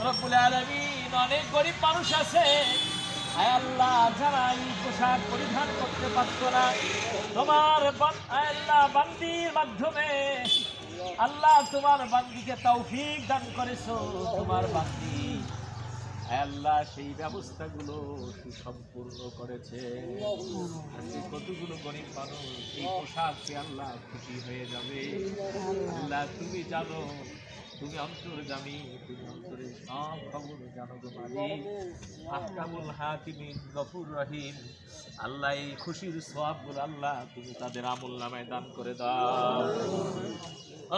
রব্বুল আলামিন, অনেক গরিব মানুষ আছে আয় আল্লাহ যারা এই পোশাক পরিধান করতে পারত না, তোমার আল্লাহ বান্দির মাধ্যমে আল্লাহ তোমার বান্দিকে তৌফিক দান করেছো। তোমার বান্দি আল্লাহ সেই ব্যবস্থাগুলো সুসম্পূর্ণ করেছে। আজকে কতগুলো গরিব মানুষ এই পোশাককে আল্লাহ খুশি হয়ে যাবে। আল্লাহ তুমি জানো, তুমি অন্তর্যামী, তুমি অন্তরে সব খবর জানো গো মালিক। আহকামুল হাকিমিন গফুর রহিম, আল্লাহ এই খুশির সওয়াবগুলো আল্লাহ তুমি তাদের আমলনামায় দান করে দাও।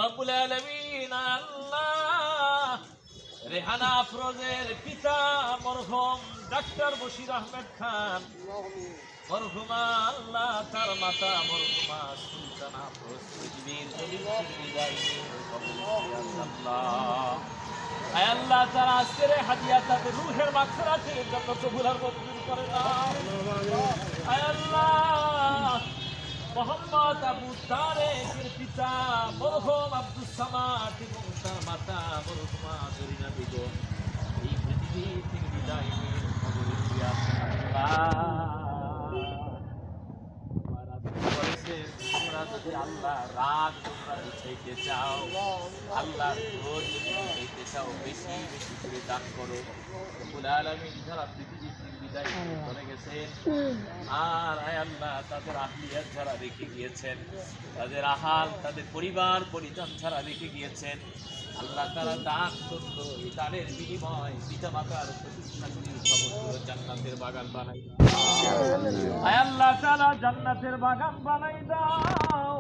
রব্বুল আলামিন, আল্লাহ রেহানা আফরোজের পিতা মরহুম ডাক্তার বশির আহমেদ খান, মরহুমা আল্লাহ তার মাতা মরহুমা সুলতানা আফরোজ পৃথিবীর আল্লাহ তারা আজকের হাদিয়া তাদের রূহের মাগফিরাতের জন্য কবুল আর মঞ্জুর করে দাও। আল্লাহ মোহাম্মদ আবু তারেকের পিতা মরহুম আব্দুস সামাদ এবং তার মাতা মরহুমা জরিনা বেগম এই পৃথিবী থেকে বিদায় নিয়ে কবরে শুয়ে আছেন। তোমরা যদি আল্লাহ রাগ তোমরা দিতে চাও, আল্লাহ ক্রোধ দিতে চাও, বেশি বেশি করে দান করো। রব্বুল আলামিন যারা পৃথিবী থেকে বিদায় করে গেছেন আর আল্লাহ তাদের আহলিয়াত যারা রেখে গিয়েছেন, তাদের আহাল তাদের পরিবার পরিজন যারা রেখে গিয়েছেন, আল্লাহ তারা দান করতো, এই দানের বিনিময় পিতা মাতার প্রতিষ্ঠাগুলি সমস্ত জান্নাতের বাগান বানাই দাও। আল্লাহ তাআলা জান্নাতের বাগান বানাই দাও।